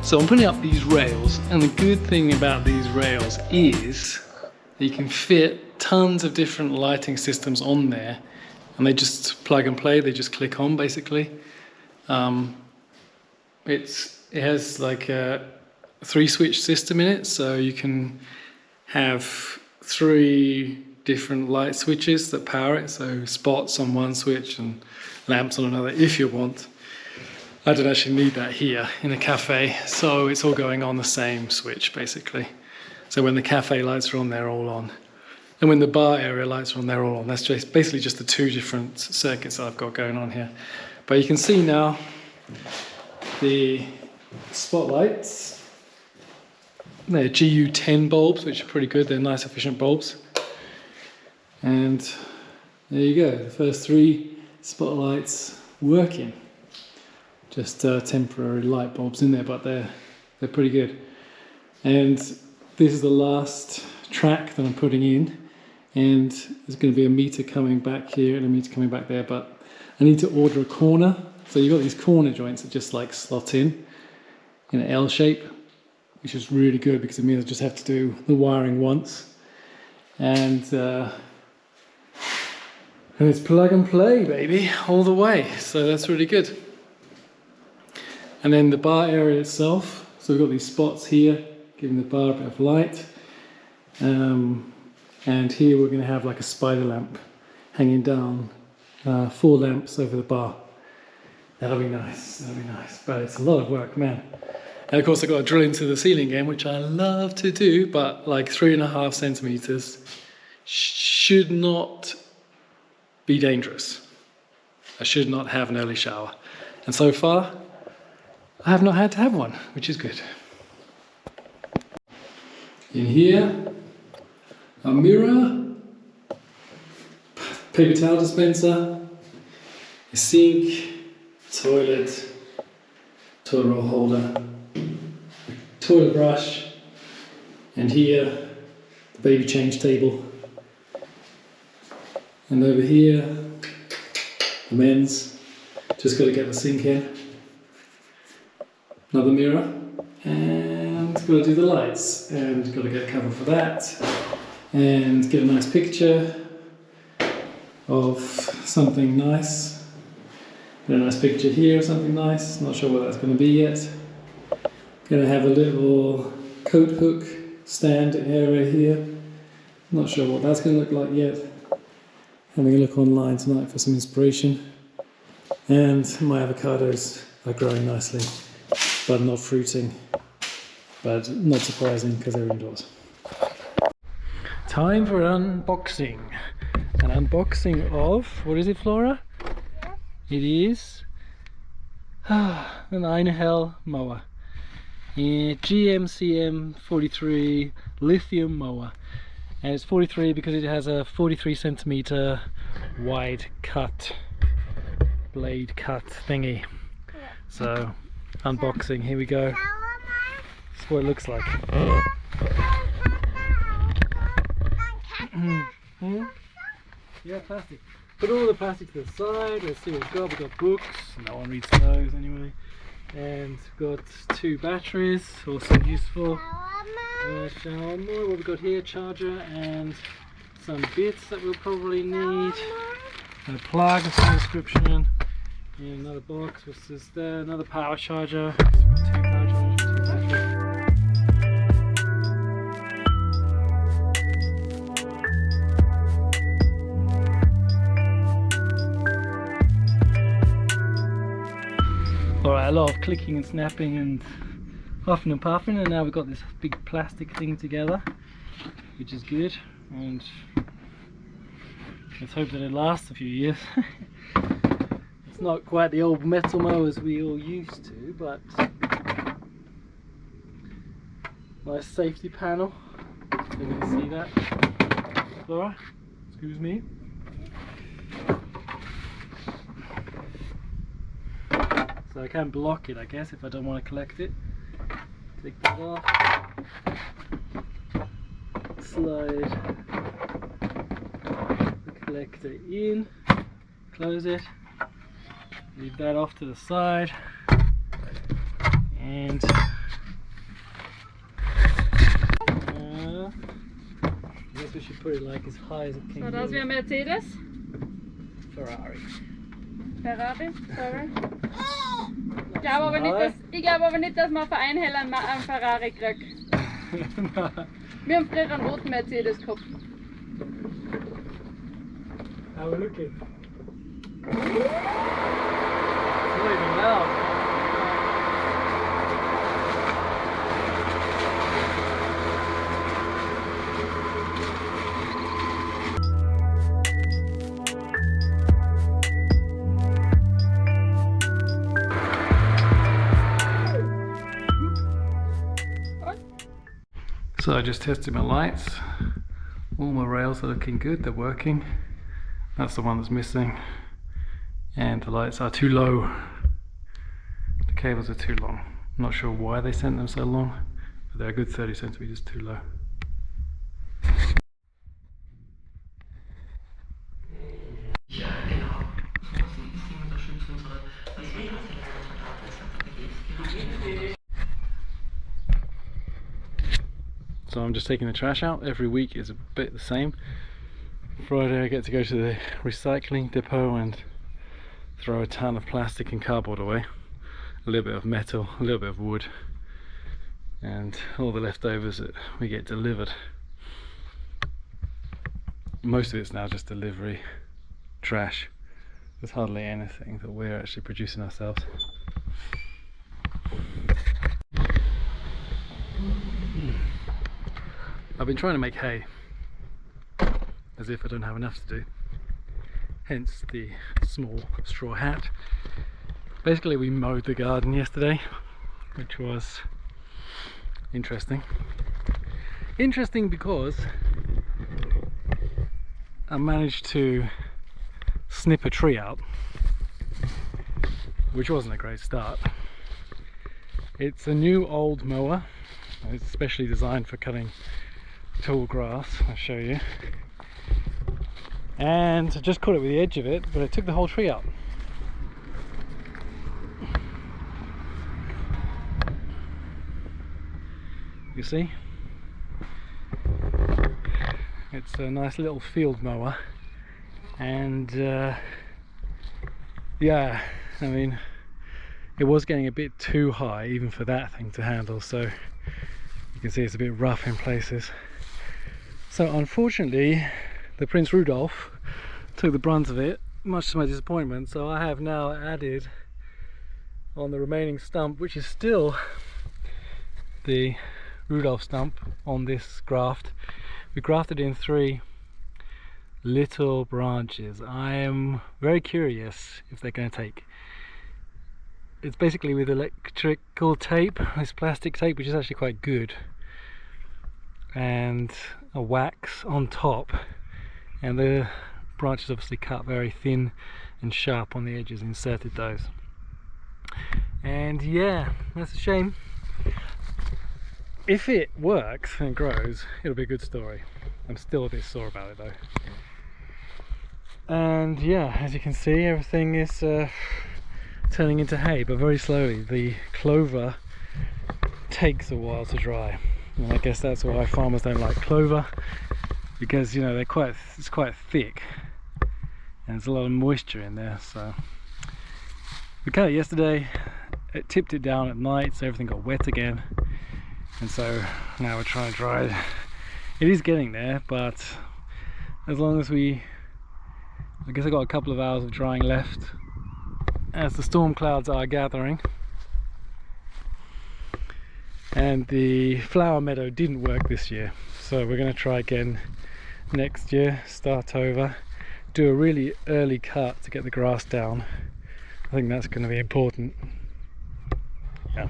So I'm putting up these rails, and the good thing about these rails is that you can fit tons of different lighting systems on there, and they just plug and play, they just click on basically. It has like a 3-switch system in it, so you can have 3 different light switches that power it, so spots on one switch and lamps on another if you want. I don't actually need that here in a cafe, so it's all going on the same switch basically. So when the cafe lights are on, they're all on. And when the bar area lights are on, they're all on. That's just basically just the 2 different circuits that I've got going on here. But you can see now the spotlights. They're GU10 bulbs, which are pretty good. They're nice, efficient bulbs. And there you go, the first 3 spotlights working. Just temporary light bulbs in there, but they're pretty good. And this is the last track that I'm putting in, and there's going to be a meter coming back here and a meter coming back there, but I need to order a corner. So you've got these corner joints that just like slot in an L shape, which is really good because it means I just have to do the wiring once. And it's plug and play, baby, all the way. So that's really good. And then the bar area itself, so we've got these spots here, giving the bar a bit of light. And here we're going to have like a spider lamp hanging down, 4 lamps over the bar. That'll be nice, that'll be nice. But it's a lot of work, man. And of course I've got to drill into the ceiling again, which I love to do, but like 3.5 centimeters should not be dangerous. I should not have an early shower. And so far, I have not had to have one, which is good. In here, a mirror, paper towel dispenser, a sink, toilet roll holder, toilet brush, and here, the baby change table. And over here, the men's. Just got to get the sink in. Another mirror, and got to do the lights, and got to get a cover for that, and get a nice picture of something nice. Get a nice picture here of something nice. Not sure what that's going to be yet. Going to have a little coat hook stand area here. Not sure what that's going to look like yet. Having a look online tonight for some inspiration. And my avocados are growing nicely, but not fruiting. But not surprising because they're indoors. Time for an unboxing. An unboxing of, what is it, Flora? It is an Einhell mower. GMCM 43 lithium mower. And it's 43 because it has a 43 centimeter wide cut, blade cut thingy. So, unboxing, here we go. That's what it looks like. Yeah, plastic. Put all the plastic to the side. Let's see what we've got. We've got books. No one reads those anyway. And we've got 2 batteries, also useful. Shower more. What we've got here, charger and some bits that we'll probably need. A plug, a full description. And another box. What's this there? Another power charger. 2 power chargers, 2 batteries. Alright, a lot of clicking and snapping and huffing and puffing, and now we've got this big plastic thing together, which is good, and let's hope that it lasts a few years. It's not quite the old metal mowers we all used to, but nice safety panel, so you can see that. Laura, excuse me. So I can block it, I guess, if I don't want to collect it. Take that off. Slide the collector in. Close it. Leave that off to the side. And put it like as high as it can So das wäre Mercedes. Ferrari. Ferrari, sorry. Ich glaube aber nicht, dass man für einen Heller einen Ferrari kriegt. Wir haben früher einen roten Mercedes gehabt. How are we looking? It's not even loud. So I just tested my lights. All my rails are looking good, they're working. That's the one that's missing. And the lights are too low. The cables are too long. I'm not sure why they sent them so long, but they're a good 30 centimeters too low. So I'm just taking the trash out. Every week is a bit the same. Friday I get to go to the recycling depot and throw a ton of plastic and cardboard away. A little bit of metal, a little bit of wood, and all the leftovers that we get delivered. Most of it's now just delivery trash. There's hardly anything that we're actually producing ourselves. I've been trying to make hay, as if I don't have enough to do. Hence the small straw hat. Basically we mowed the garden yesterday, which was interesting. Interesting because I managed to snip a tree out, which wasn't a great start. It's a new old mower. It's specially designed for cutting tall grass. I'll show you. And I just caught it with the edge of it, but it took the whole tree out. You see? It's a nice little field mower, and yeah, I mean, it was getting a bit too high even for that thing to handle, so you can see it's a bit rough in places. So unfortunately the Prince Rudolph took the brunt of it, much to my disappointment. So I have now added on the remaining stump, which is still the Rudolph stump on this graft. We grafted in 3 little branches. I am very curious if they're going to take. It's basically with electrical tape, this plastic tape, which is actually quite good, and a wax on top, and the branches obviously cut very thin and sharp on the edges, inserted those. And yeah, that's a shame. If it works and grows, it'll be a good story. I'm still a bit sore about it though. And yeah, as you can see, everything is turning into hay, but very slowly. The clover takes a while to dry, and I guess that's why farmers don't like clover, because you know it's quite thick and there's a lot of moisture in there. So we cut it yesterday, it tipped it down at night, so everything got wet again, and so now we're trying to dry it. It is getting there, but as long as I guess I got a couple of hours of drying left as the storm clouds are gathering. And the flower meadow didn't work this year, so we're going to try again next year, start over, do a really early cut to get the grass down. I think that's going to be important. Yeah.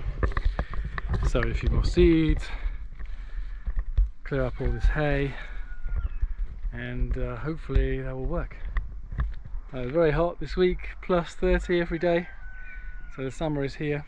Sow a few more seeds, clear up all this hay, and hopefully that will work. It's very hot this week, plus 30 every day, so the summer is here.